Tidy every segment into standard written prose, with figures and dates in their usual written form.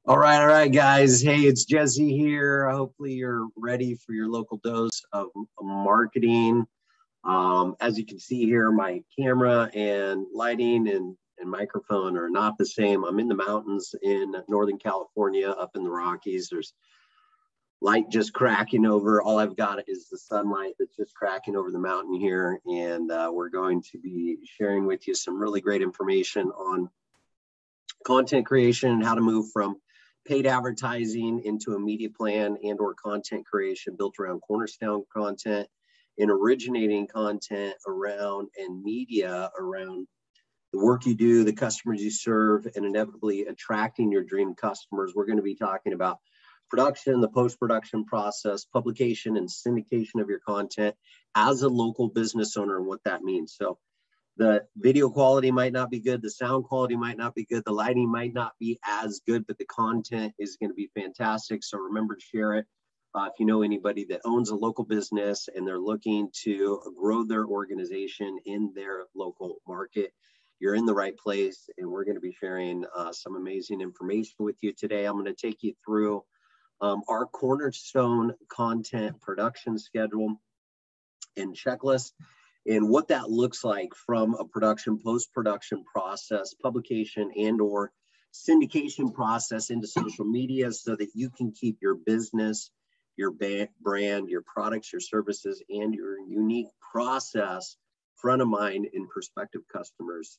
All right, guys. Hey, it's Jesse here. Hopefully you're ready for your local dose of marketing. As you can see here, my camera and lighting and microphone are not the same. I'm in the mountains in Northern California, up in the Rockies. There's light just cracking over. All I've got is the sunlight that's just cracking over the mountain here. And we're going to be sharing with you some really great information on content creation and how to move from paid advertising into a media plan and or content creation built around Cornerstone content and originating content around and media around the work you do, the customers you serve, and inevitably attracting your dream customers. We're going to be talking about production, the post-production process, publication and syndication of your content as a local business owner and what that means. So the video quality might not be good, the sound quality might not be good, the lighting might not be as good, but the content is going to be fantastic. So remember to share it. If you know anybody that owns a local business and they're looking to grow their organization in their local market, you're in the right place. And we're going to be sharing some amazing information with you today. I'm going to take you through our Cornerstone Content Production Schedule and Checklist, and what that looks like from a production, post-production process, publication and or syndication process into social media so that you can keep your business, your brand, your products, your services, and your unique process front of mind in prospective customers'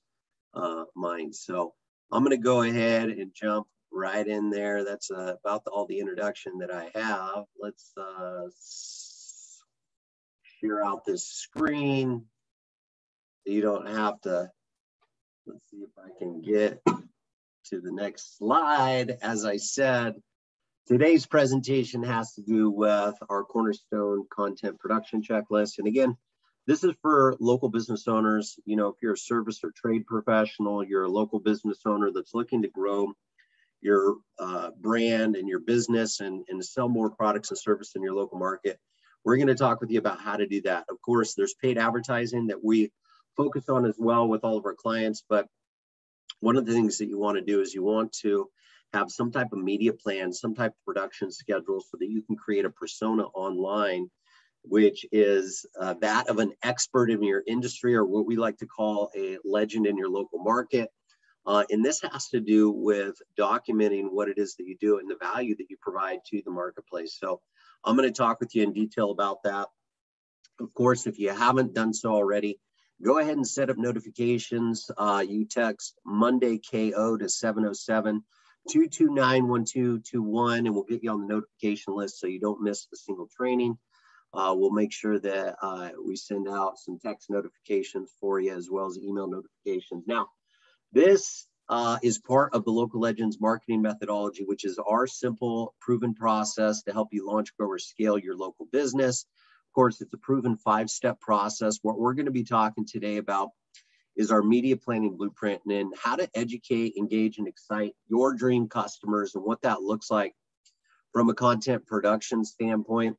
minds. So I'm going to go ahead and jump right in there. That's about all the introduction that I have. Let's share out this screen. You don't have to. Let's see if I can get to the next slide. As I said, today's presentation has to do with our Cornerstone Content Production Checklist. And again, this is for local business owners. You know, if you're a service or trade professional, you're a local business owner that's looking to grow your brand and your business and sell more products and services in your local market. We're going to talk with you about how to do that. Of course, there's paid advertising that we focus on as well with all of our clients. But one of the things that you want to do is you want to have some type of media plan, some type of production schedule so that you can create a persona online, which is that of an expert in your industry, or what we like to call a legend in your local market. And this has to do with documenting what it is that you do and the value that you provide to the marketplace. So I'm going to talk with you in detail about that. Of course, if you haven't done so already, go ahead and set up notifications. You text Monday KO to 707-229-1221, and we'll get you on the notification list so you don't miss a single training. We'll make sure that we send out some text notifications for you as well as email notifications. Now, this is part of the Local Legends marketing methodology, which is our simple, proven process to help you launch, grow, or scale your local business. Of course, it's a proven 5-step process. What we're going to be talking today about is our media planning blueprint and how to educate, engage, and excite your dream customers and what that looks like from a content production standpoint.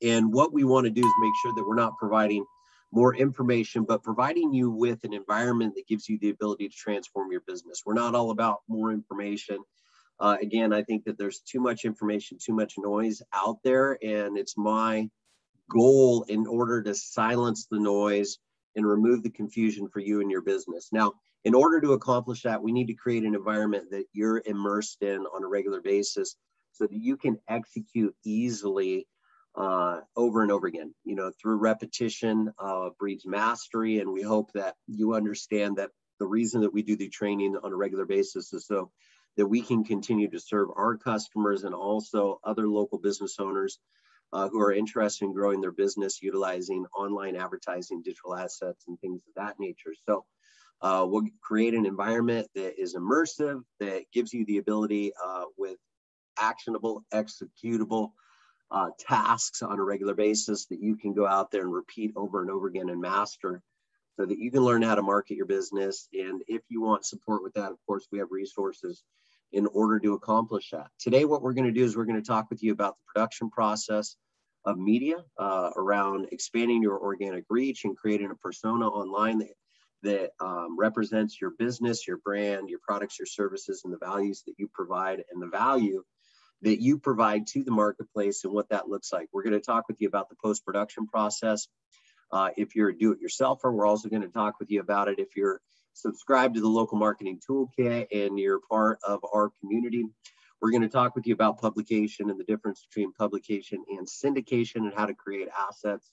And what we want to do is make sure that we're not providing more information, but providing you with an environment that gives you the ability to transform your business. We're not all about more information. Again, I think that there's too much information, too much noise out there, and it's my goal in order to silence the noise and remove the confusion for you and your business. Now, in order to accomplish that, we need to create an environment that you're immersed in on a regular basis so that you can execute easily over and over again. You know, through repetition breeds mastery, and we hope that you understand that the reason that we do the training on a regular basis is so that we can continue to serve our customers and also other local business owners who are interested in growing their business utilizing online advertising, digital assets, and things of that nature. So we'll create an environment that is immersive, that gives you the ability with actionable, executable tasks on a regular basis that you can go out there and repeat over and over again and master so that you can learn how to market your business. And if you want support with that, of course, we have resources in order to accomplish that. Today, what we're going to do is we're going to talk with you about the production process of media around expanding your organic reach and creating a persona online that that represents your business, your brand, your products, your services, and the values that you provide and the value that you provide to the marketplace and what that looks like. We're going to talk with you about the post-production process. If you're a do-it-yourselfer, we're also going to talk with you about it. If you're subscribed to the Local Marketing Toolkit and you're part of our community, we're going to talk with you about publication and the difference between publication and syndication and how to create assets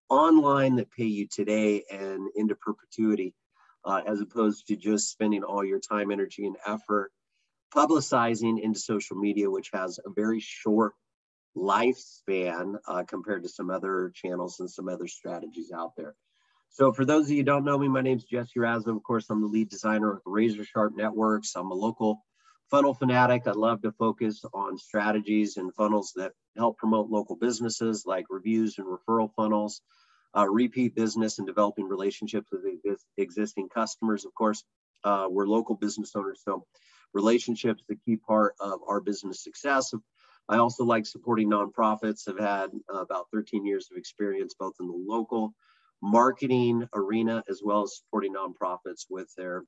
online that pay you today and into perpetuity, as opposed to just spending all your time, energy, and effort publicizing into social media, which has a very short lifespan compared to some other channels and some other strategies out there. So for those of you who don't know me, my name is Jesse Razo. Of course, I'm the lead designer of RazoRSharp Networks. I'm a local funnel fanatic. I love to focus on strategies and funnels that help promote local businesses like reviews and referral funnels, repeat business and developing relationships with existing customers. Of course, we're local business owners, so relationships the key part of our business success. I also like supporting nonprofits. I've had about 13 years of experience both in the local marketing arena as well as supporting nonprofits with their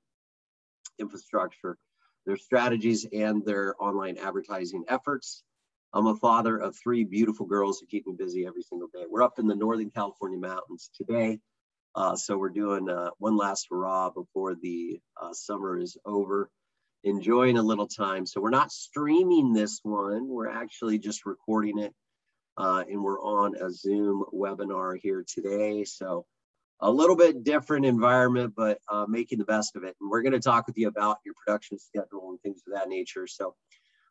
infrastructure, their strategies, and their online advertising efforts. I'm a father of 3 beautiful girls who keep me busy every single day. We're up in the Northern California mountains today, so we're doing one last hurrah before the summer is over. Enjoying a little time. So we're not streaming this one. We're actually just recording it. And we're on a Zoom webinar here today. So a little bit different environment, but making the best of it. And we're going to talk with you about your production schedule and things of that nature. So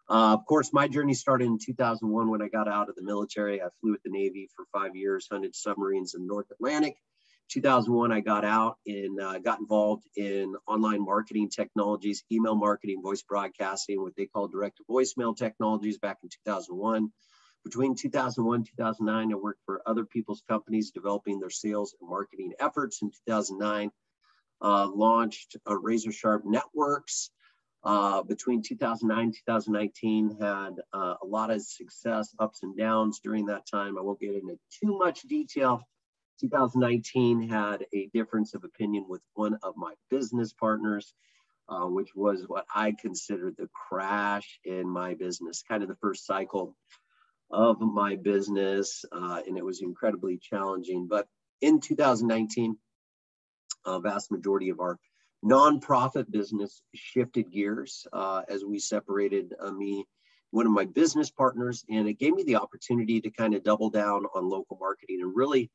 of course, my journey started in 2001 when I got out of the military. I flew with the Navy for 5 years, hunted submarines in the North Atlantic. 2001, I got out and got involved in online marketing technologies, email marketing, voice broadcasting, what they call direct-to-voicemail technologies back in 2001. Between 2001 and 2009, I worked for other people's companies developing their sales and marketing efforts. In 2009, launched RazoRSharp Networks. Between 2009 and 2019, had a lot of success, ups and downs during that time. I won't get into too much detail. 2019 had a difference of opinion with one of my business partners, which was what I considered the crash in my business, kind of the first cycle of my business, and it was incredibly challenging. But in 2019, a vast majority of our nonprofit business shifted gears as we separated one of my business partners, and it gave me the opportunity to kind of double down on local marketing and really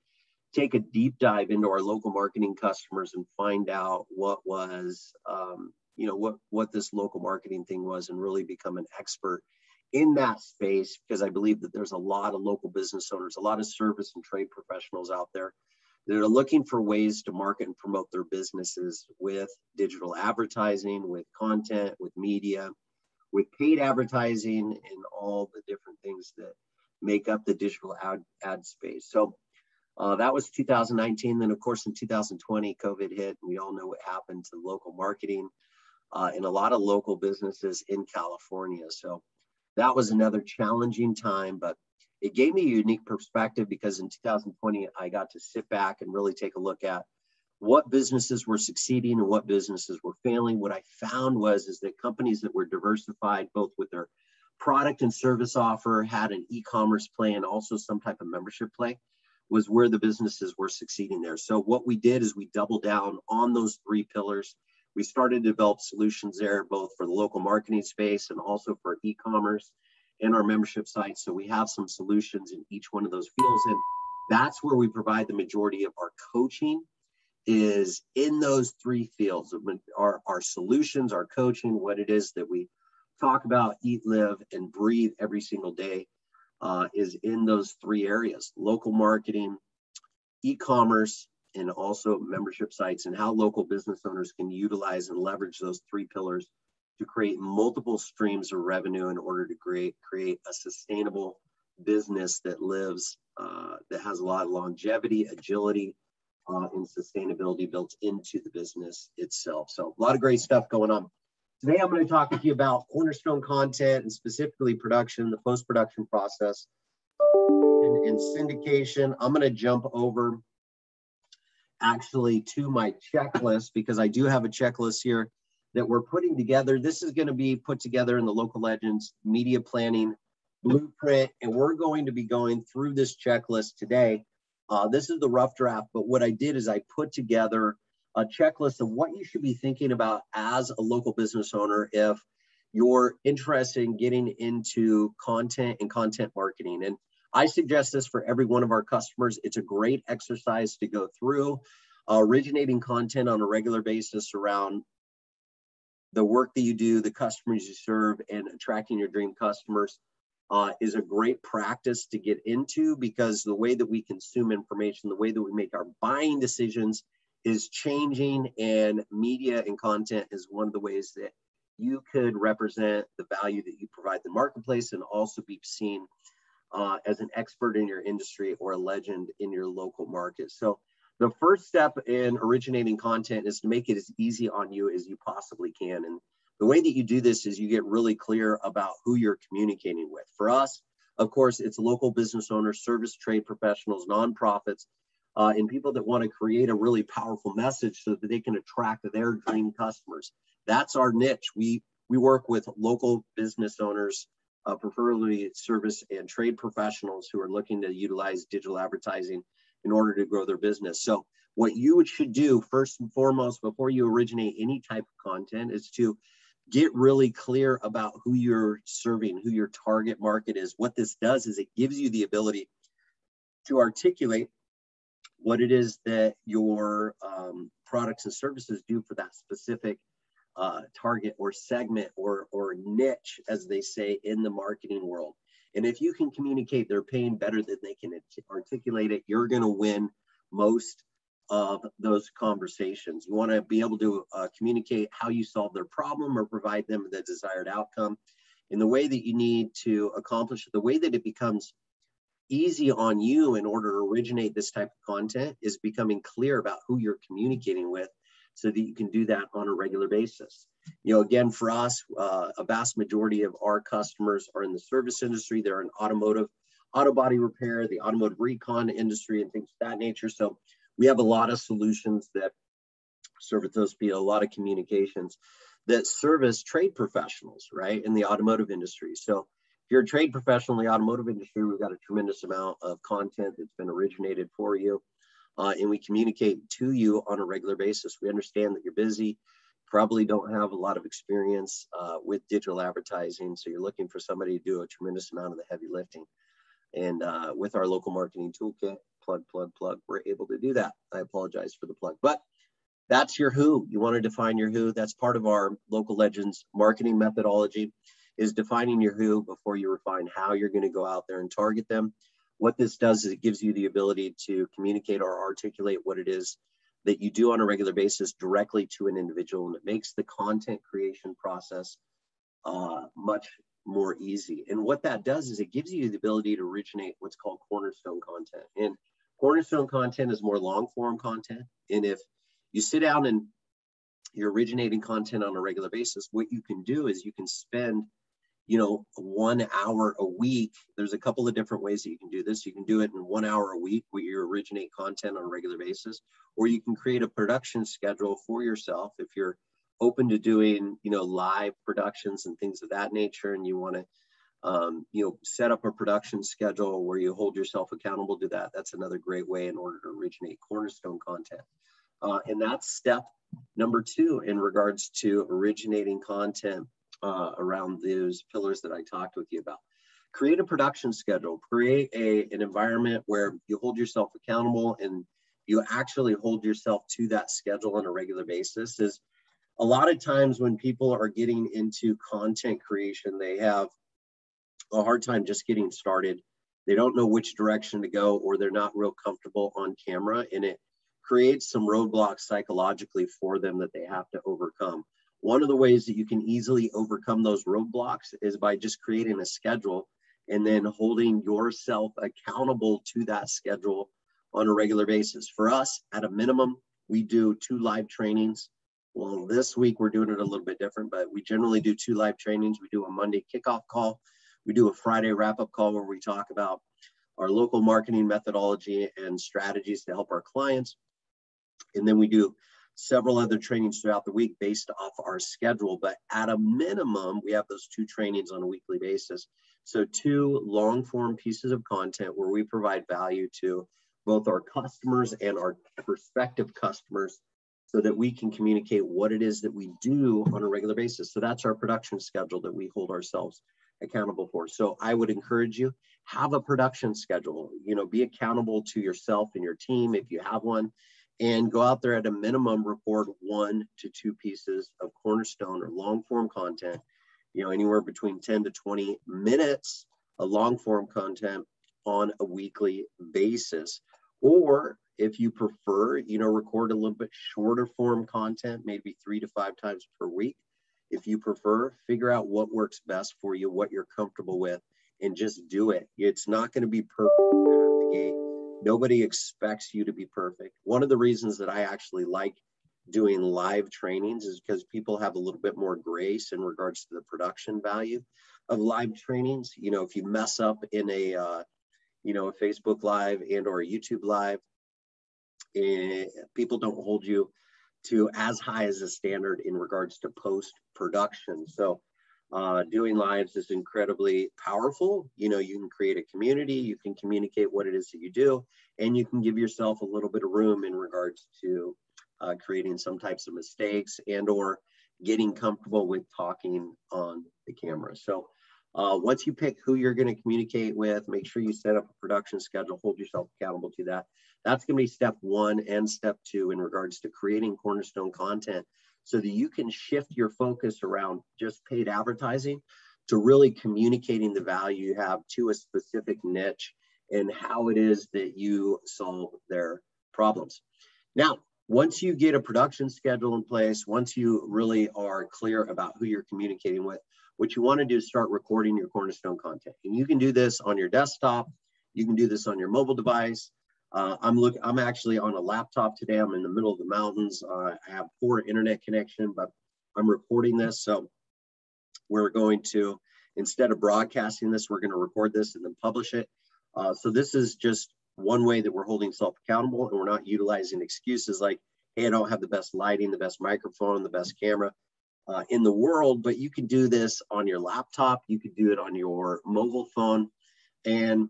take a deep dive into our local marketing customers and find out what was, what this local marketing thing was, and really become an expert in that space, because I believe that there's a lot of local business owners, a lot of service and trade professionals out there that are looking for ways to market and promote their businesses with digital advertising, with content, with media, with paid advertising, and all the different things that make up the digital ad space. So that was 2019. Then, of course, in 2020, COVID hit, and we all know what happened to local marketing and a lot of local businesses in California. So that was another challenging time, but it gave me a unique perspective, because in 2020, I got to sit back and really take a look at what businesses were succeeding and what businesses were failing. What I found is that companies that were diversified, both with their product and service offer, had an e-commerce play and also some type of membership play, was where the businesses were succeeding there. So what we did is we doubled down on those 3 pillars. We started to develop solutions there, both for the local marketing space and also for e-commerce and our membership sites. So we have some solutions in each one of those fields. And that's where we provide the majority of our coaching, is in those 3 fields. Our solutions, our coaching, what it is that we talk about, eat, live, and breathe every single day, is in those 3 areas: local marketing, e-commerce, and also membership sites, and how local business owners can utilize and leverage those 3 pillars to create multiple streams of revenue in order to create a sustainable business that lives, that has a lot of longevity, agility, and sustainability built into the business itself. So a lot of great stuff going on. Today, I'm going to talk with you about Cornerstone content, and specifically production, the post-production process, and syndication. I'm going to jump over actually to my checklist, because I do have a checklist here that we're putting together. This is going to be put together in the Local Legends media planning blueprint, and we're going to be going through this checklist today. This is the rough draft, but what I did is I put together a checklist of what you should be thinking about as a local business owner if you're interested in getting into content and content marketing. And I suggest this for every one of our customers. It's a great exercise to go through. Originating content on a regular basis around the work that you do, the customers you serve, and attracting your dream customers is a great practice to get into, because the way that we consume information, the way that we make our buying decisions is changing, and media and content is one of the ways that you could represent the value that you provide the marketplace and also be seen as an expert in your industry or a legend in your local market. So the first step in originating content is to make it as easy on you as you possibly can. And the way that you do this is you get really clear about who you're communicating with. For us, of course, it's local business owners, service trade professionals, nonprofits, and people that want to create a really powerful message so that they can attract their dream customers. That's our niche. We work with local business owners, preferably service and trade professionals who are looking to utilize digital advertising in order to grow their business. So what you should do first and foremost before you originate any type of content is to get really clear about who you're serving, who your target market is. What this does is it gives you the ability to articulate what it is that your products and services do for that specific target or segment or niche, as they say in the marketing world. And if you can communicate their pain better than they can articulate it, you're going to win most of those conversations. You want to be able to communicate how you solve their problem or provide them the desired outcome in the way that you need to accomplish it. The way that it becomes easy on you in order to originate this type of content is becoming clear about who you're communicating with so that you can do that on a regular basis. You know, again, for us, a vast majority of our customers are in the service industry. They're in automotive, auto body repair, the automotive recon industry, and things of that nature. So we have a lot of solutions that service those people, a lot of communications that service trade professionals, right, in the automotive industry. So if you're a trade professional in the automotive industry, we've got a tremendous amount of content that's been originated for you. And we communicate to you on a regular basis. We understand that you're busy, probably don't have a lot of experience with digital advertising. So you're looking for somebody to do a tremendous amount of the heavy lifting. And with our local marketing toolkit, plug, we're able to do that. I apologize for the plug, but that's your who. You want to define your who. That's part of our Local Legends marketing methodology, is defining your who before you refine how you're going to go out there and target them. What this does is it gives you the ability to communicate or articulate what it is that you do on a regular basis directly to an individual, and it makes the content creation process much more easy. And what that does is it gives you the ability to originate what's called cornerstone content. And cornerstone content is more long form content. And if you sit down and you're originating content on a regular basis, what you can do is you can spend 1 hour a week. There's a couple of different ways that you can do this. You can do it in 1 hour a week where you originate content on a regular basis, or you can create a production schedule for yourself if you're open to doing, live productions and things of that nature, and you want to, set up a production schedule where you hold yourself accountable to that. That's another great way in order to originate cornerstone content. And that's step number 2 in regards to originating content around those pillars that I talked with you about. Create a production schedule, create an environment where you hold yourself accountable and you actually hold yourself to that schedule on a regular basis. Is a lot of times when people are getting into content creation, they have a hard time just getting started. They don't know which direction to go, or they're not real comfortable on camera, and it creates some roadblocks psychologically for them that they have to overcome. One of the ways that you can easily overcome those roadblocks is by just creating a schedule and then holding yourself accountable to that schedule on a regular basis. For us, at a minimum, we do 2 live trainings. Well, this week we're doing it a little bit different, but we generally do 2 live trainings. We do a Monday kickoff call. We do a Friday wrap-up call where we talk about our local marketing methodology and strategies to help our clients. And then we do several other trainings throughout the week based off our schedule. But at a minimum, we have those 2 trainings on a weekly basis. So 2 long form pieces of content where we provide value to both our customers and our prospective customers so that we can communicate what it is that we do on a regular basis. So that's our production schedule that we hold ourselves accountable for. So I would encourage you, have a production schedule, you know, be accountable to yourself and your team if you have one, and go out there at a minimum, record 1 to 2 pieces of Cornerstone or long form content, you know, anywhere between 10 to 20 minutes of long form content on a weekly basis. Or if you prefer, you know, record a little bit shorter form content, maybe 3 to 5 times per week. If you prefer, figure out what works best for you, what you're comfortable with, and just do it. It's not going to be perfect right out the gate. Nobody expects you to be perfect. One of the reasons that I actually like doing live trainings is because people have a little bit more grace in regards to the production value of live trainings. You know, if you mess up in a, you know, a Facebook Live and or a YouTube Live, people don't hold you to as high as a standard in regards to post-production. So doing lives is incredibly powerful. You know, you can create a community, you can communicate what it is that you do, and you can give yourself a little bit of room in regards to creating some types of mistakes and or getting comfortable with talking on the camera. So once you pick who you're going to communicate with, make sure you set up a production schedule, hold yourself accountable to that. That's going to be step 1 and step 2 in regards to creating Cornerstone content so that you can shift your focus around just paid advertising to really communicating the value you have to a specific niche and how it is that you solve their problems. Now, once you get a production schedule in place, once you really are clear about who you're communicating with, what you want to do is start recording your Cornerstone content. And you can do this on your desktop. You can do this on your mobile device. I'm actually on a laptop today. I'm in the middle of the mountains. I have poor internet connection, but I'm recording this. So we're going to, instead of broadcasting this, we're going to record this and then publish it. So this is just one way that we're holding self accountable, and we're not utilizing excuses like, hey, I don't have the best lighting, the best microphone, the best camera in the world, but you can do this on your laptop. You could do it on your mobile phone. And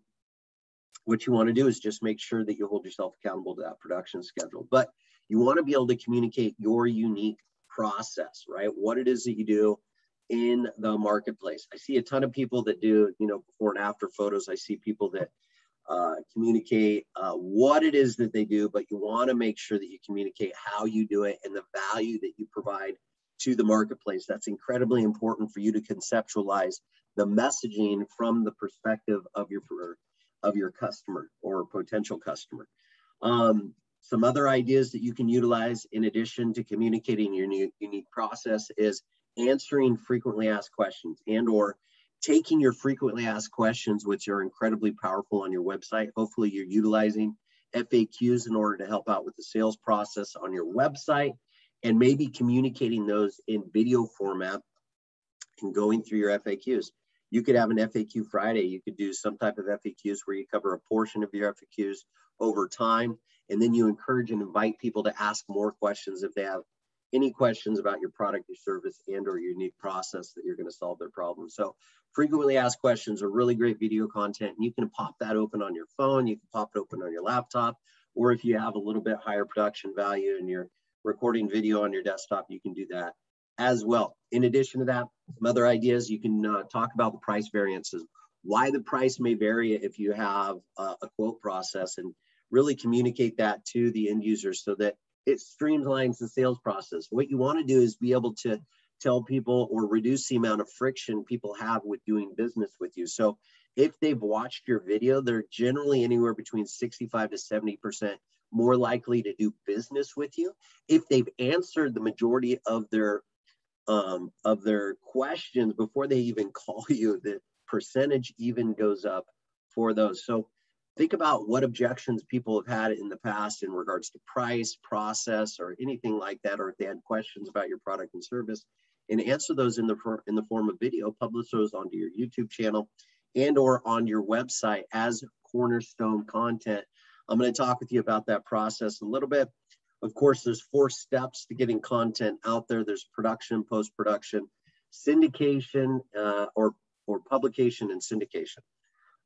what you want to do is just make sure that you hold yourself accountable to that production schedule. But you want to be able to communicate your unique process, right? What it is that you do in the marketplace. I see a ton of people that do, you know, before and after photos. I see people that communicate what it is that they do, but you want to make sure that you communicate how you do it and the value that you provide to the marketplace. That's incredibly important for you to conceptualize the messaging from the perspective of your customer or potential customer. Some other ideas that you can utilize in addition to communicating your unique process is answering frequently asked questions and or taking your frequently asked questions, which are incredibly powerful on your website. Hopefully you're utilizing FAQs in order to help out with the sales process on your website, and maybe communicating those in video format and going through your FAQs. You could have an FAQ Friday. You could do some type of FAQs where you cover a portion of your FAQs over time, and then you encourage and invite people to ask more questions if they have any questions about your product or service and or your unique process that you're going to solve their problem. So frequently asked questions are really great video content, and you can pop that open on your phone. You can pop it open on your laptop, or if you have a little bit higher production value and you're recording video on your desktop, you can do that as well. In addition to that, some other ideas, you can talk about the price variances, why the price may vary if you have a quote process, and really communicate that to the end user so that it streamlines the sales process. What you want to do is be able to tell people or reduce the amount of friction people have with doing business with you. So if they've watched your video, they're generally anywhere between 65 to 70% more likely to do business with you. If they've answered the majority of their questions before they even call you, the percentage even goes up for those. So think about what objections people have had in the past in regards to price, process, or anything like that, or if they had questions about your product and service, and answer those in the form of video. Publish those onto your YouTube channel and or on your website as Cornerstone content. I'm going to talk with you about that process a little bit. Of course, there's 4 steps to getting content out there. There's production, post-production, syndication, or publication and syndication.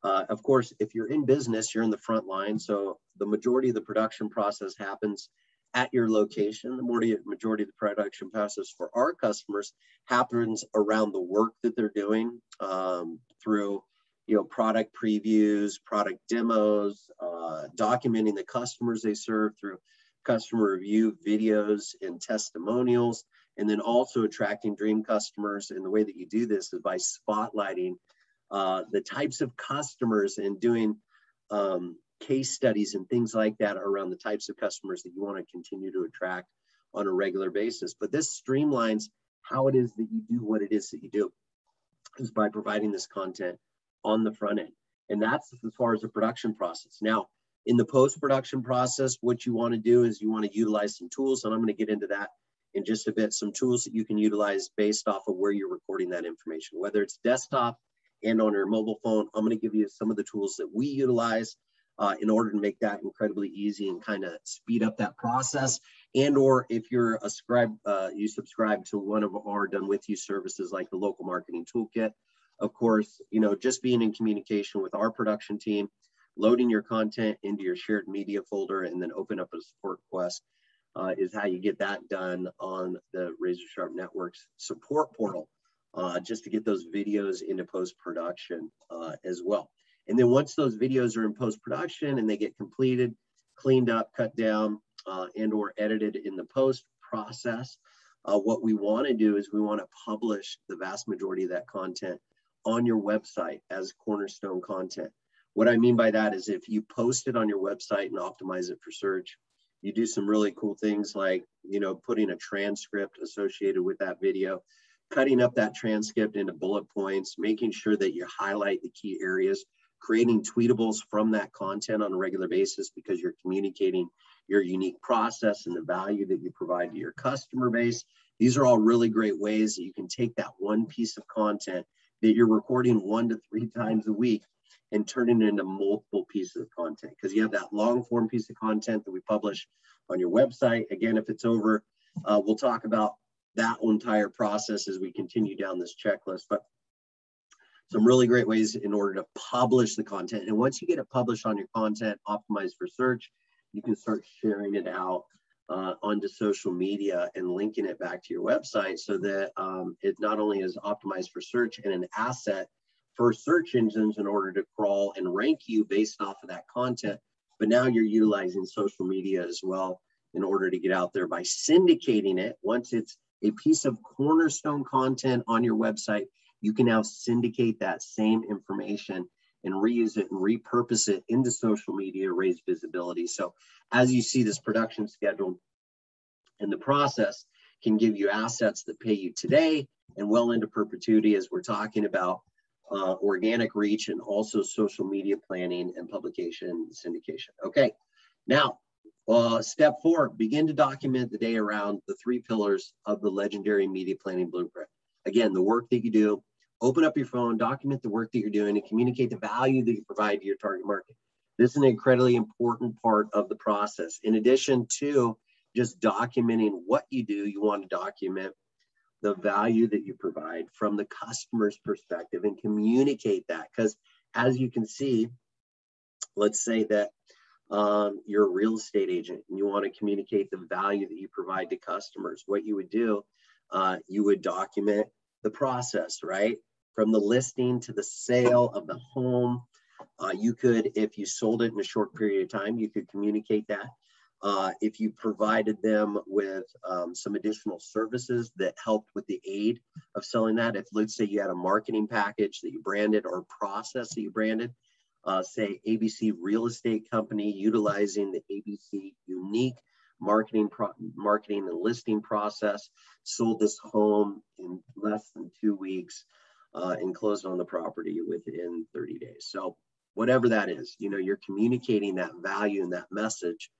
Of course, if you're in business, you're in the front line. So the majority of the production process happens at your location. The majority of the production process for our customers happens around the work that they're doing, through product previews, product demos, documenting the customers they serve through customer review videos and testimonials, and then also attracting dream customers. And the way that you do this is by spotlighting the types of customers and doing case studies and things like that around the types of customers that you want to continue to attract on a regular basis. But this streamlines how it is that you do what it is that you do, is by providing this content on the front end. And that's as far as the production process. Now, in the post-production process, what you want to do is you want to utilize some tools, and I'm going to get into that in just a bit, some tools that you can utilize based off of where you're recording that information, whether it's desktop and on your mobile phone. I'm going to give you some of the tools that we utilize in order to make that incredibly easy and kind of speed up that process. And or if you're you subscribe to one of our done with you services like the Local Marketing Toolkit, of course, just being in communication with our production team, loading your content into your shared media folder, and then open up a support request is how you get that done on the RazoRSharp Network's support portal, just to get those videos into post-production as well. And then once those videos are in post-production and they get completed, cleaned up, cut down, and or edited in the post process, what we want to do is we want to publish the vast majority of that content on your website as Cornerstone content. What I mean by that is if you post it on your website and optimize it for search, you do some really cool things like, putting a transcript associated with that video, cutting up that transcript into bullet points, making sure that you highlight the key areas, creating tweetables from that content on a regular basis because you're communicating your unique process and the value that you provide to your customer base. These are all really great ways that you can take that one piece of content that you're recording 1 to 3 times a week and turn it into multiple pieces of content, because you have that long form piece of content that we publish on your website. Again, if it's over, we'll talk about that entire process as we continue down this checklist, but some really great ways in order to publish the content. And once you get it published on your content, optimized for search, you can start sharing it out onto social media and linking it back to your website so that it not only is optimized for search and an asset for search engines in order to crawl and rank you based off of that content, but now you're utilizing social media as well in order to get out there by syndicating it. Once it's a piece of Cornerstone content on your website, you can now syndicate that same information and reuse it and repurpose it into social media, raise visibility. So as you see, this production schedule and the process can give you assets that pay you today and well into perpetuity, as we're talking about organic reach and also social media planning and publication syndication. Okay, now step 4, begin to document the day around the 3 pillars of the legendary media planning blueprint. Again, the work that you do, open up your phone, document the work that you're doing, and communicate the value that you provide to your target market. This is an incredibly important part of the process. In addition to just documenting what you do, you want to document the value that you provide from the customer's perspective and communicate that. Because as you can see, let's say that you're a real estate agent and you want to communicate the value that you provide to customers. What you would do, you would document the process, right? From the listing to the sale of the home. You could, if you sold it in a short period of time, you could communicate that. If you provided them with some additional services that helped with the aid of selling that, if let's say you had a marketing package that you branded or a process that you branded, say ABC Real Estate Company utilizing the ABC unique marketing and listing process, sold this home in less than 2 weeks and closed on the property within 30 days. So whatever that is, you're communicating that value and that message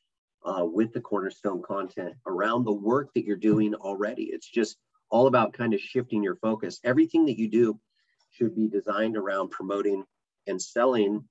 with the Cornerstone content around the work that you're doing already. It's just all about kind of shifting your focus. Everything that you do should be designed around promoting and selling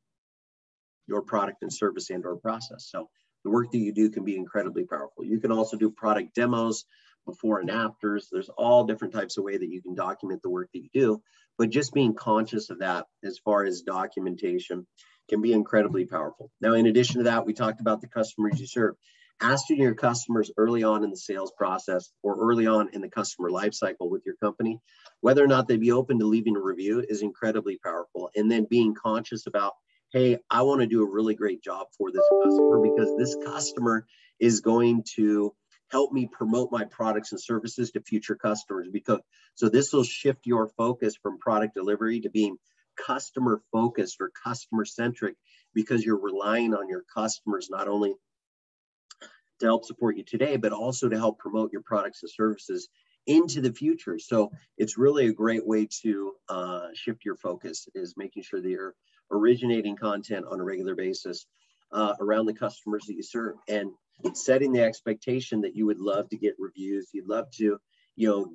your product and service and or process. So the work that you do can be incredibly powerful. You can also do product demos, before and afters. There's all different types of way that you can document the work that you do, but just being conscious of that as far as documentation can be incredibly powerful. Now, in addition to that, we talked about the customers you serve. Asking your customers early on in the sales process or early on in the customer lifecycle with your company, whether or not they'd be open to leaving a review is incredibly powerful. And then being conscious about, hey, I want to do a really great job for this customer because this customer is going to help me promote my products and services to future customers. So this will shift your focus from product delivery to being customer focused or customer centric, because you're relying on your customers not only to help support you today, but also to help promote your products and services into the future. So it's really a great way to shift your focus, is making sure that you're originating content on a regular basis around the customers that you serve, and setting the expectation that you would love to get reviews. You'd love to,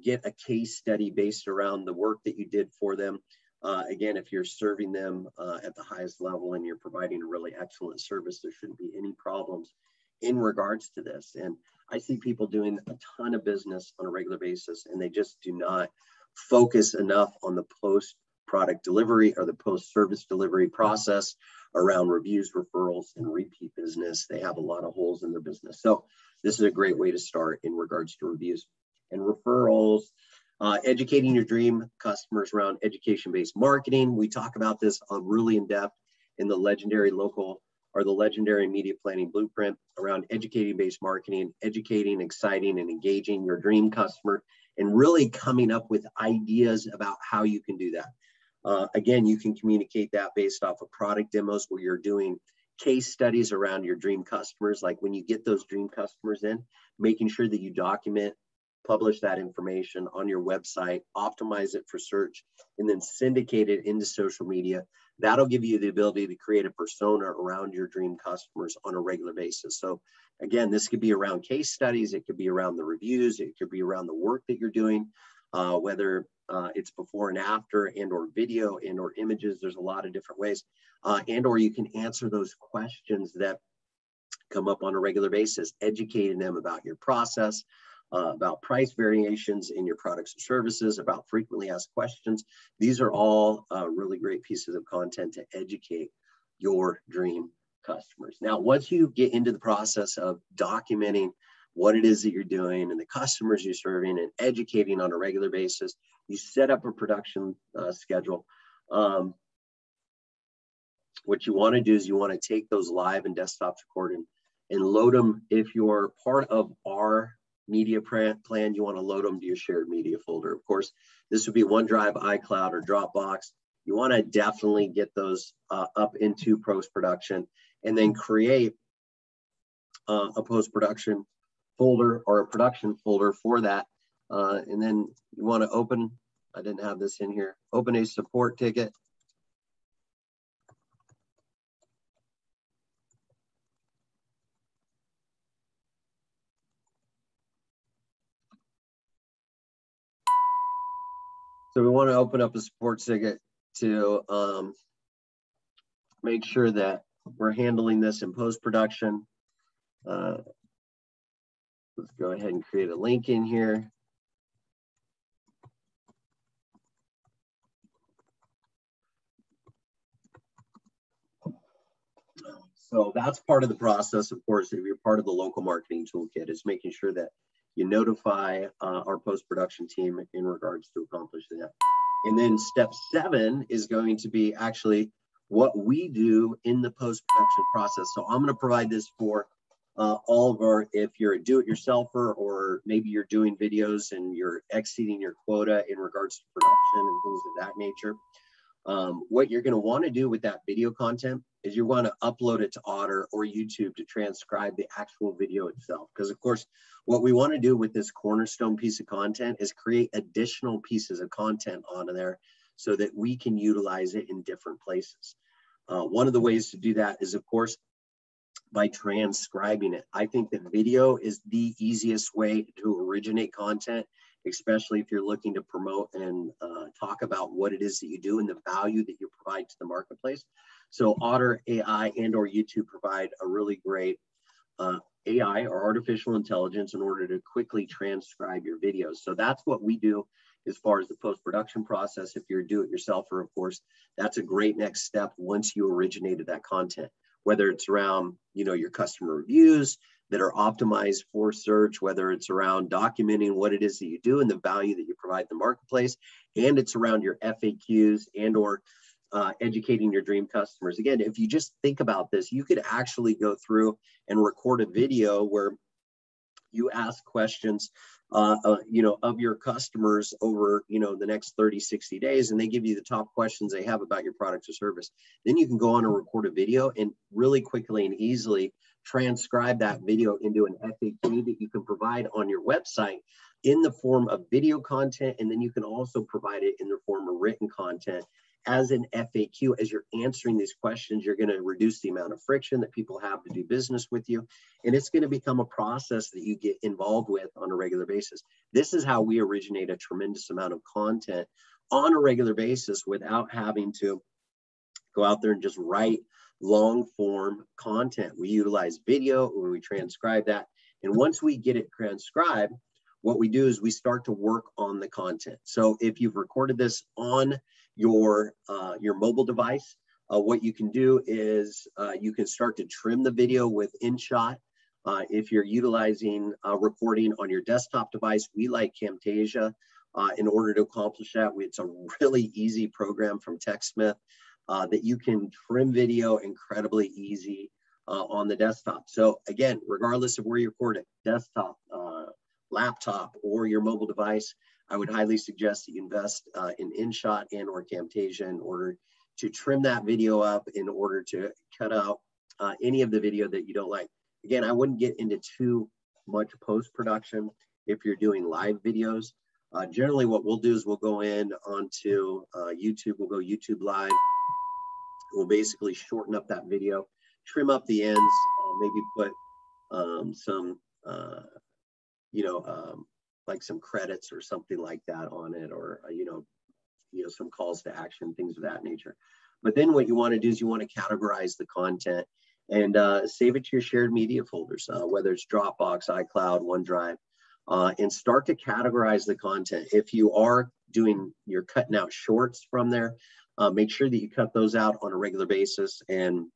get a case study based around the work that you did for them. Again, if you're serving them at the highest level and you're providing a really excellent service, there shouldn't be any problems in regards to this. And I see people doing a ton of business on a regular basis, and they just do not focus enough on the post-product delivery or the post-service delivery process around reviews, referrals, and repeat business. They have a lot of holes in their business. So this is a great way to start in regards to reviews and referrals. Educating your dream customers around education-based marketing. We talk about this really in depth in the legendary media planning blueprint around educating-based marketing, educating, exciting, and engaging your dream customer, and really coming up with ideas about how you can do that. Again, you can communicate that based off of product demos where you're doing case studies around your dream customers. Like when you get those dream customers in, making sure that you document, publish that information on your website, optimize it for search, and then syndicate it into social media. That'll give you the ability to create a persona around your dream customers on a regular basis. So again, this could be around case studies, it could be around the reviews, it could be around the work that you're doing, whether it's before and after, and or video, and or images. There's a lot of different ways, and or you can answer those questions that come up on a regular basis, educating them about your process, about price variations in your products and services, about frequently asked questions. These are all really great pieces of content to educate your dream customers. Now, once you get into the process of documenting what it is that you're doing and the customers you're serving and educating on a regular basis, you set up a production schedule. What you want to do is you want to take those live and desktop recording and load them. If you're part of our media plan, you want to load them to your shared media folder. Of course, this would be OneDrive, iCloud, or Dropbox. You want to definitely get those up into post-production, and then create a post-production folder or a production folder for that. And then you want to open, I didn't have this in here, open a support ticket. So we want to open up a support ticket to make sure that we're handling this in post-production. Let's go ahead and create a link in here. So that's part of the process, of course, if you're part of the local marketing toolkit, is making sure that you notify our post-production team in regards to accomplishing that. And then step 7 is going to be actually what we do in the post-production process. So I'm going to provide this for all of our, if you're a do-it-yourselfer, or maybe you're doing videos and you're exceeding your quota in regards to production and things of that nature. What you're going to want to do with that video content is you want to upload it to Otter or YouTube to transcribe the actual video itself. Because of course, what we want to do with this cornerstone piece of content is create additional pieces of content onto there so that we can utilize it in different places. One of the ways to do that is, of course, by transcribing it. I think that video is the easiest way to originate content, especially if you're looking to promote and talk about what it is that you do and the value that you provide to the marketplace. So Otter AI and or YouTube provide a really great AI or artificial intelligence in order to quickly transcribe your videos. So that's what we do as far as the post-production process. If you're a do-it-yourselfer, of course, that's a great next step once you originated that content, whether it's around, your customer reviews that are optimized for search, whether it's around documenting what it is that you do and the value that you provide the marketplace, and it's around your FAQs and or educating your dream customers. Again, if you just think about this, you could actually go through and record a video where you ask questions of your customers over, the next 30, 60 days, and they give you the top questions they have about your product or service. Then you can go on and record a video and really quickly and easily transcribe that video into an FAQ that you can provide on your website in the form of video content. And then you can also provide it in the form of written content as an FAQ. As you're answering these questions, you're going to reduce the amount of friction that people have to do business with you. And it's going to become a process that you get involved with on a regular basis. This is how we originate a tremendous amount of content on a regular basis without having to go out there and just write long form content. We utilize video when we transcribe that. And once we get it transcribed, what we do is we start to work on the content. So if you've recorded this on your mobile device, what you can do is you can start to trim the video with InShot. If you're utilizing recording on your desktop device, we like Camtasia in order to accomplish that. It's a really easy program from TechSmith that you can trim video incredibly easy on the desktop. So again, regardless of where you record it, desktop, laptop, or your mobile device, I would highly suggest that you invest in InShot and or Camtasia in order to trim that video up, in order to cut out any of the video that you don't like. Again, I wouldn't get into too much post-production if you're doing live videos. Generally, what we'll do is we'll go in onto YouTube. We'll go YouTube Live. We'll basically shorten up that video, trim up the ends, maybe put some, like some credits or something like that on it, or, some calls to action, things of that nature. But then what you want to do is you want to categorize the content and save it to your shared media folders, whether it's Dropbox, iCloud, OneDrive, and start to categorize the content. If you're cutting out shorts from there, make sure that you cut those out on a regular basis, and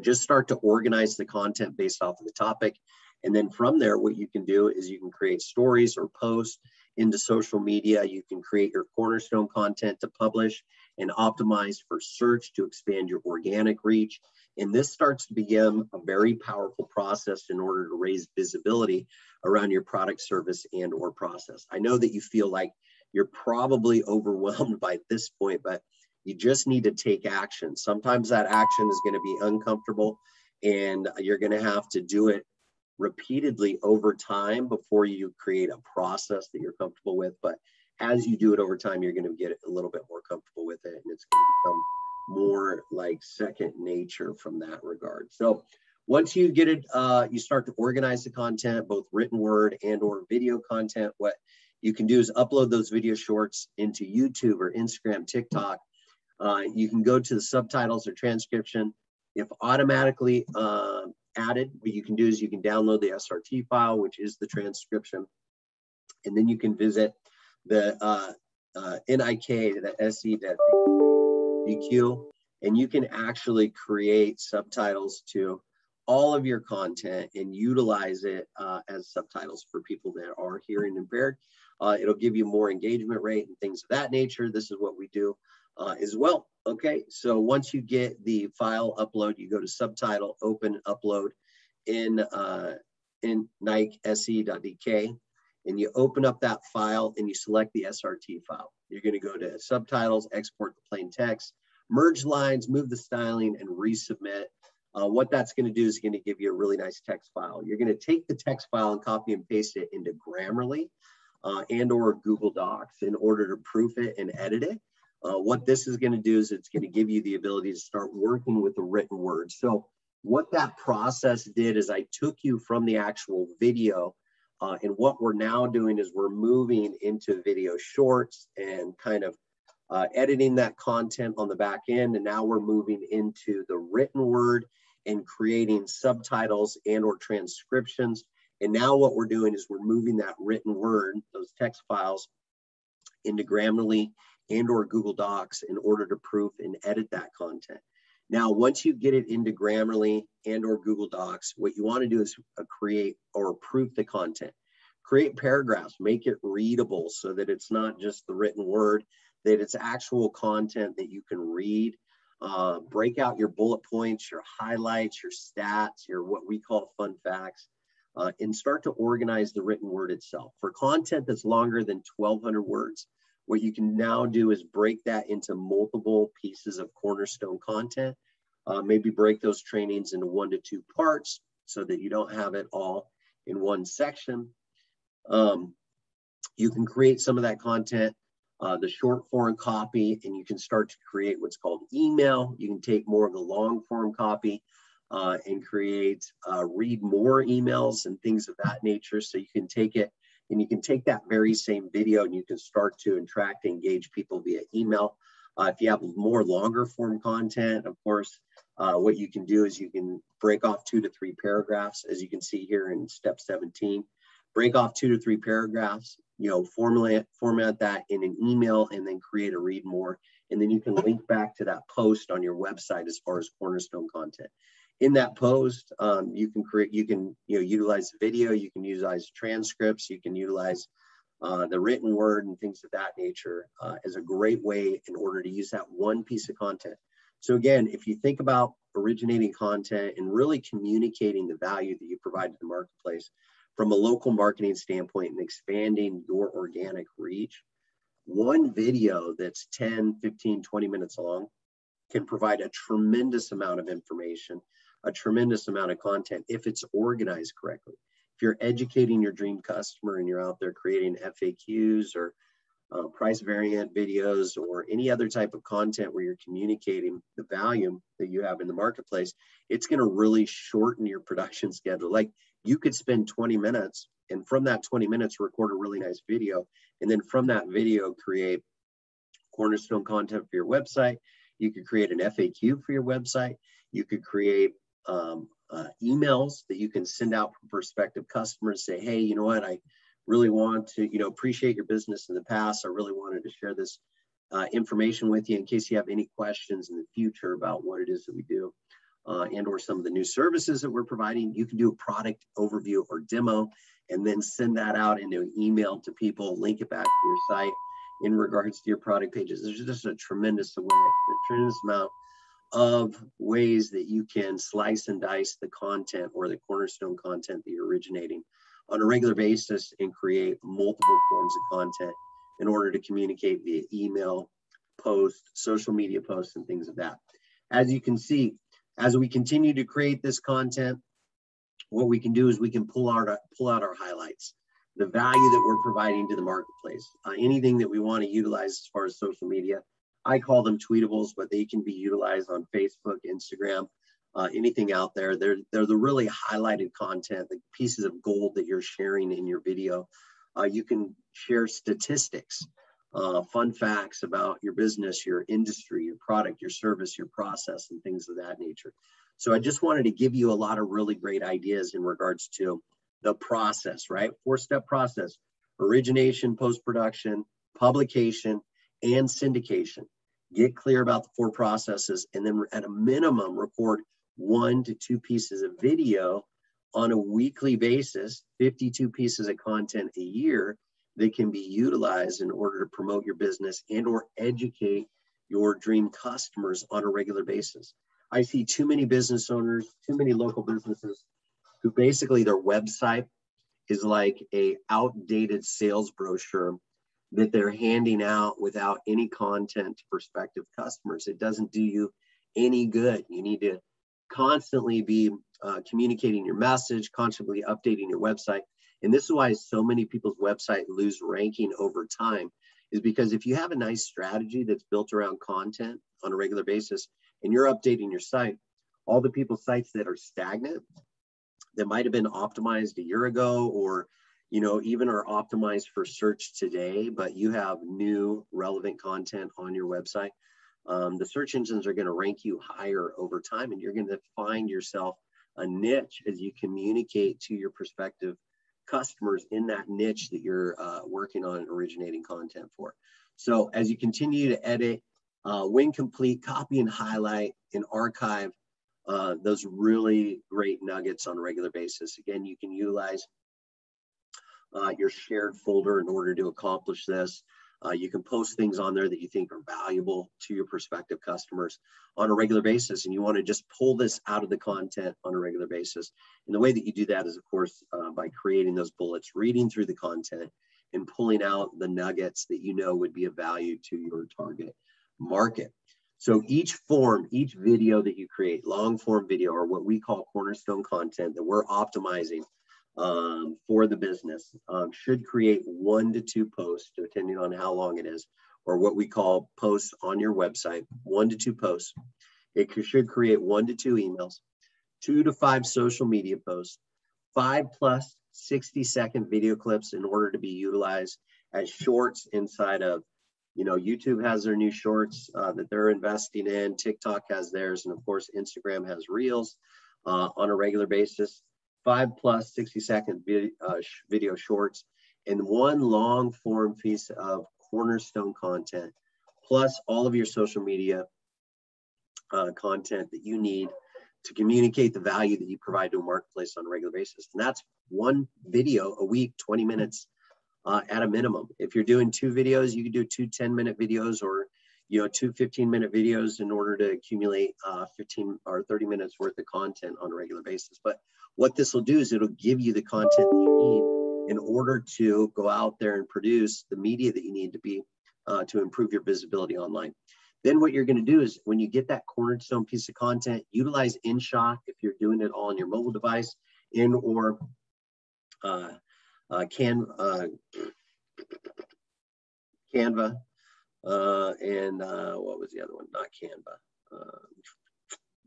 just start to organize the content based off of the topic. And then from there, what you can do is you can create stories or posts into social media. You can create your Cornerstone content to publish and optimize for search to expand your organic reach. And this starts to begin a very powerful process in order to raise visibility around your product, service, and or process. I know that you feel like you're probably overwhelmed by this point, but you just need to take action. Sometimes that action is going to be uncomfortable, and you're going to have to do it repeatedly over time before you create a process that you're comfortable with. But as you do it over time, you're going to get a little bit more comfortable with it, and it's going to become more like second nature from that regard. So once you get it, you start to organize the content, both written word and or video content. What you can do is upload those video shorts into YouTube or Instagram, TikTok. You can go to the Subtitles or Transcription. If automatically added, what you can do is you can download the SRT file, which is the transcription, and then you can visit the NIK, the SE.DQ, and you can actually create subtitles to all of your content and utilize it as subtitles for people that are hearing impaired. It'll give you more engagement rate and things of that nature. This is what we do as well. Okay, so once you get the file upload, you go to Subtitle, open, upload in Nike SE.DK, and you open up that file and you select the SRT file. You're going to go to Subtitles, export the plain text, merge lines, move the styling, and resubmit. What that's going to do is going to give you a really nice text file. You're going to take the text file and copy and paste it into Grammarly and or Google Docs in order to proof it and edit it. What this is going to do is it's going to give you the ability to start working with the written word. So what that process did is I took you from the actual video, and what we're now doing is we're moving into video shorts and kind of editing that content on the back end. And now we're moving into the written word and creating subtitles and or transcriptions. And now what we're doing is we're moving that written word, those text files, into Grammarly and or Google Docs in order to proof and edit that content. Now, once you get it into Grammarly and or Google Docs, what you want to do is create or proof the content. Create paragraphs, make it readable so that it's not just the written word, that it's actual content that you can read. Break out your bullet points, your highlights, your stats, your what we call fun facts, and start to organize the written word itself. For content that's longer than 1,200 words, what you can now do is break that into multiple pieces of Cornerstone content. Maybe break those trainings into 1 to 2 parts so that you don't have it all in one section. You can create some of that content, the short form copy, and you can start to create what's called email. You can take more of the long form copy and create read more emails and things of that nature. So you can take it and you can take that very same video and you can start to attract and engage people via email. If you have more longer form content, of course, what you can do is you can break off 2 to 3 paragraphs, as you can see here in step 17. Break off 2 to 3 paragraphs, format that in an email, and then create a read more. And then you can link back to that post on your website as far as Cornerstone content. In that post, you can utilize video, you can utilize transcripts, you can utilize the written word and things of that nature as a great way in order to use that one piece of content. So again, if you think about originating content and really communicating the value that you provide to the marketplace from a local marketing standpoint and expanding your organic reach, one video that's 10, 15, 20 minutes long can provide a tremendous amount of information, a tremendous amount of content if it's organized correctly. If you're educating your dream customer and you're out there creating FAQs or price variant videos or any other type of content where you're communicating the value that you have in the marketplace, it's going to really shorten your production schedule. Like, you could spend 20 minutes and from that 20 minutes record a really nice video, and then from that video create Cornerstone content for your website. You could create an FAQ for your website. You could create emails that you can send out from prospective customers. Say, hey, you know what, I really want to, appreciate your business in the past. I really wanted to share this information with you in case you have any questions in the future about what it is that we do and or some of the new services that we're providing. You can do a product overview or demo and then send that out into an email to people, link it back to your site in regards to your product pages. There's just a tremendous amount of ways that you can slice and dice the content or the Cornerstone content that you're originating on a regular basis and create multiple forms of content in order to communicate via email, post, social media posts, and things of that. As you can see, as we continue to create this content, what we can do is we can pull out our highlights, the value that we're providing to the marketplace, anything that we want to utilize as far as social media. I call them tweetables, but they can be utilized on Facebook, Instagram, anything out there. They're the really highlighted content, the pieces of gold that you're sharing in your video. You can share statistics, fun facts about your business, your industry, your product, your service, your process, and things of that nature. So I just wanted to give you a lot of really great ideas in regards to the process, right? 4-step process: origination, post-production, publication, and syndication. Get clear about the 4 processes, and then at a minimum, record 1 to 2 pieces of video on a weekly basis, 52 pieces of content a year that can be utilized in order to promote your business and or educate your dream customers on a regular basis. I see too many business owners, too many local businesses who basically their website is like a outdated sales brochure that they're handing out without any content to prospective customers. It doesn't do you any good. You need to constantly be communicating your message, constantly updating your website. And this is why so many people's website lose ranking over time, is because if you have a nice strategy that's built around content on a regular basis and you're updating your site, all the people's sites that are stagnant, that might have been optimized a year ago or even are optimized for search today, but you have new relevant content on your website, the search engines are going to rank you higher over time, and you're going to find yourself a niche as you communicate to your prospective customers in that niche that you're working on originating content for. So as you continue to edit, when complete, copy and highlight and archive those really great nuggets on a regular basis. Again, you can utilize your shared folder in order to accomplish this. You can post things on there that you think are valuable to your prospective customers on a regular basis, and you want to just pull this out of the content on a regular basis. And the way that you do that is, of course, by creating those bullets, reading through the content, and pulling out the nuggets that you know would be of value to your target market. So each form, each video that you create, long form video, or what we call cornerstone content that we're optimizing for the business, should create 1 to 2 posts, depending on how long it is, or what we call posts on your website, 1 to 2 posts. It should create 1 to 2 emails, 2 to 5 social media posts, 5+ 60-second video clips in order to be utilized as shorts inside of, you know, YouTube has their new shorts that they're investing in, TikTok has theirs, and of course, Instagram has Reels on a regular basis. 5+ 60-second video shorts, and 1 long form piece of cornerstone content, plus all of your social media content that you need to communicate the value that you provide to a marketplace on a regular basis. And that's 1 video a week, 20 minutes at a minimum. If you're doing 2 videos, you can do 2 10-minute videos, or 2 15-minute videos in order to accumulate 15 or 30 minutes worth of content on a regular basis. But what this will do is it'll give you the content that you need in order to go out there and produce the media that you need to be to improve your visibility online. Then what you're going to do is, when you get that cornerstone piece of content, utilize InShot if you're doing it all on your mobile device, or Canva, and what was the other one? Not Canva.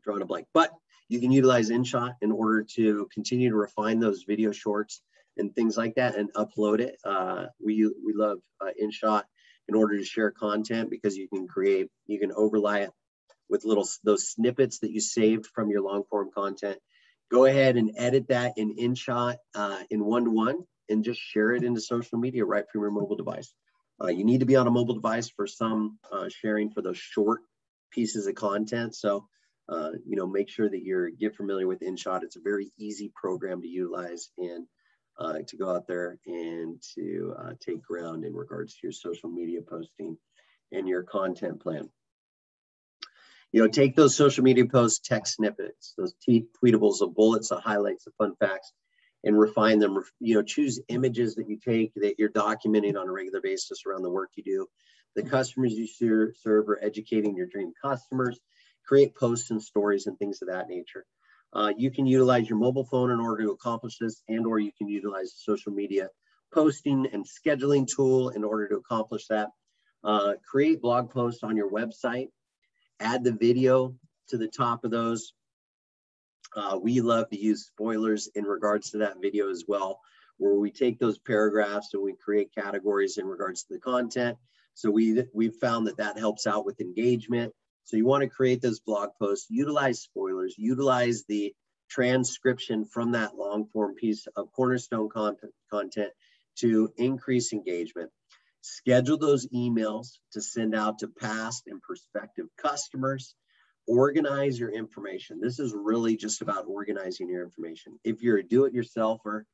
Drawing a blank. But you can utilize InShot in order to continue to refine those video shorts and things like that, and upload it. We love InShot in order to share content, because you can overlay it with those snippets that you saved from your long form content. Go ahead and edit that in InShot in 1:1, and just share it into social media right from your mobile device. You need to be on a mobile device for some sharing for those short pieces of content. So, make sure that you get familiar with InShot. It's a very easy program to utilize and to go out there and to take ground in regards to your social media posting and your content plan. Take those social media posts, text snippets, those tweetables, the bullets, the highlights, the fun facts, and refine them. Choose images that you take that you're documenting on a regular basis around the work you do, the customers you serve, or educating your dream customers. Create posts and stories and things of that nature. You can utilize your mobile phone in order to accomplish this, or you can utilize the social media posting and scheduling tool in order to accomplish that. Create blog posts on your website. Add the video to the top of those. We love to use spoilers in regards to that video as well, where we take those paragraphs and we create categories in regards to the content. So we've found that helps out with engagement. So you want to create those blog posts, utilize spoilers, utilize the transcription from that long form piece of cornerstone content to increase engagement. Schedule those emails to send out to past and prospective customers. Organize your information. This is really just about organizing your information. If you're a do-it-yourselfer,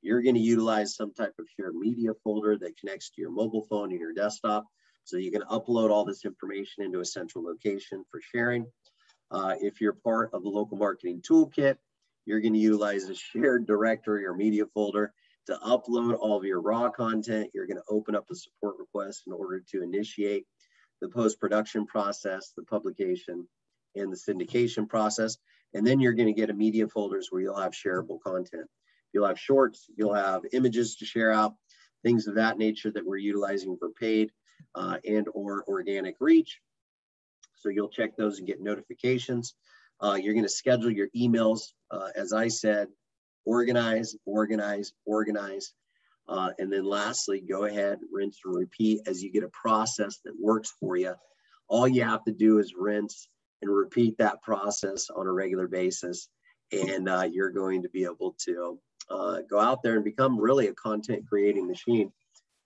you're going to utilize some type of shared media folder that connects to your mobile phone and your desktop. So you can upload all this information into a central location for sharing. If you're part of the local marketing toolkit, you're going to utilize a shared directory or media folder to upload all of your raw content. You're going to open up a support request in order to initiate the post-production process, the publication, and the syndication process. And then you're going to get a media folders where you'll have shareable content. You'll have shorts, you'll have images to share out, things of that nature that we're utilizing for paid and or organic reach. So you'll check those and get notifications. You're going to schedule your emails, as I said, organize, organize, organize. And then lastly, go ahead, rinse and repeat as you get a process that works for you All you have to do is rinse and repeat that process on a regular basis, and you're going to be able to go out there and become really a content creating machine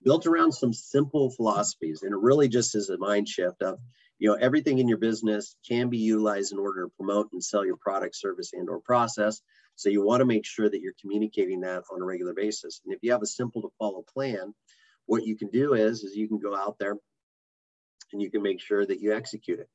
built around some simple philosophies. And it really just is a mind shift of, everything in your business can be utilized in order to promote and sell your product, service, and or process. So you want to make sure that you're communicating that on a regular basis. And if you have a simple to follow plan, what you can do is you can go out there and you can make sure that you execute it.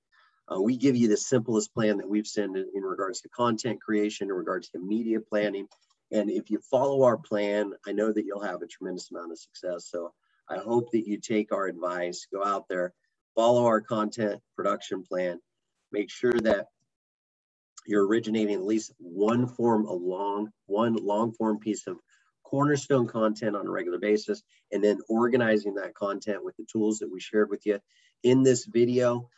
We give you the simplest plan that we've seen in regards to content creation, in regards to media planning. And if you follow our plan, I know that you'll have a tremendous amount of success. So I hope that you take our advice, go out there, follow our content production plan, make sure that you're originating at least one long form piece of Cornerstone content on a regular basis, and then organizing that content with the tools that we shared with you in this video,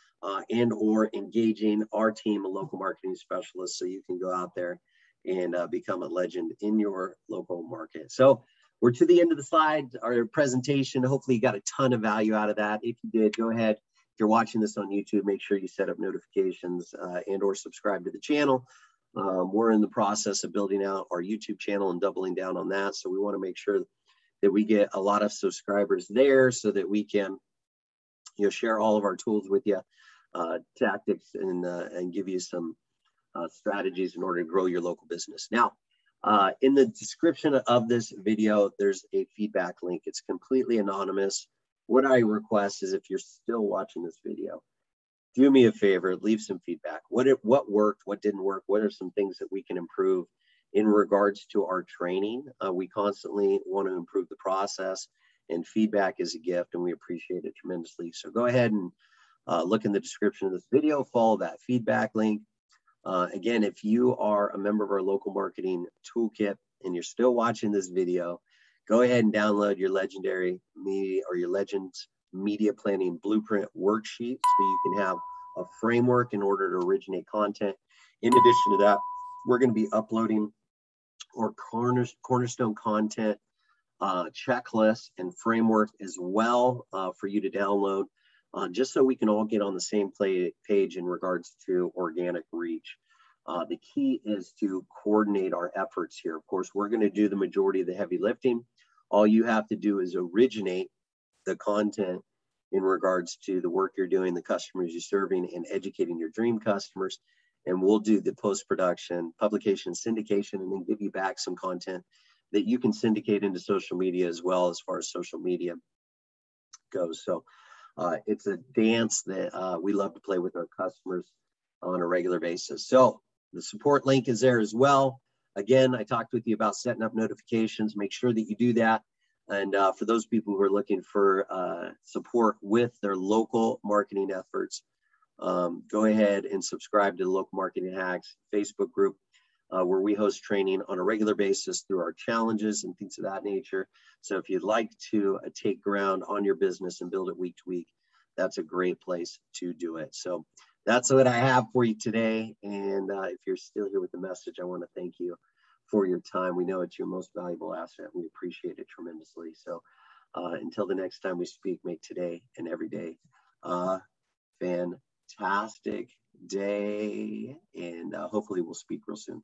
and or engaging our team of local marketing specialists so you can go out there and become a legend in your local market. So we're to the end of the slide, our presentation. Hopefully you got a ton of value out of that. If you did, go ahead. If you're watching this on YouTube, make sure you set up notifications and or subscribe to the channel. We're in the process of building out our YouTube channel and doubling down on that. So we want to make sure that we get a lot of subscribers there so that we can, share all of our tools with you, tactics, and give you some strategies in order to grow your local business. Now, in the description of this video, there's a feedback link. It's completely anonymous. What I request is, if you're still watching this video, do me a favor, leave some feedback. What worked, what didn't work, what are some things that we can improve in regards to our training? We constantly want to improve the process, and feedback is a gift, and we appreciate it tremendously. So go ahead and look in the description of this video, follow that feedback link. Again, if you are a member of our local marketing toolkit and you're still watching this video, go ahead and download your legendary media or your Legends media planning blueprint worksheet so you can have a framework in order to originate content. In addition to that, we're going to be uploading our Cornerstone Content Checklist and framework as well for you to download, just so we can all get on the same page in regards to organic reach. The key is to coordinate our efforts here. Of course, we're going to do the majority of the heavy lifting. All you have to do is originate the content in regards to the work you're doing, the customers you're serving, and educating your dream customers. And we'll do the post-production, publication, syndication, and then give you back some content that you can syndicate into social media as well, as far as social media goes. So it's a dance that we love to play with our customers on a regular basis. So the support link is there as well. Again, I talked with you about setting up notifications. Make sure that you do that. And for those people who are looking for support with their local marketing efforts, go ahead and subscribe to the Local Marketing Hacks Facebook group, where we host training on a regular basis through our challenges and things of that nature. So if you'd like to take ground on your business and build it week to week, that's a great place to do it. So that's what I have for you today. And if you're still here with the message, I want to thank you for your time. We know it's your most valuable asset. We appreciate it tremendously. So until the next time we speak, make today and every day a fantastic day. And hopefully we'll speak real soon.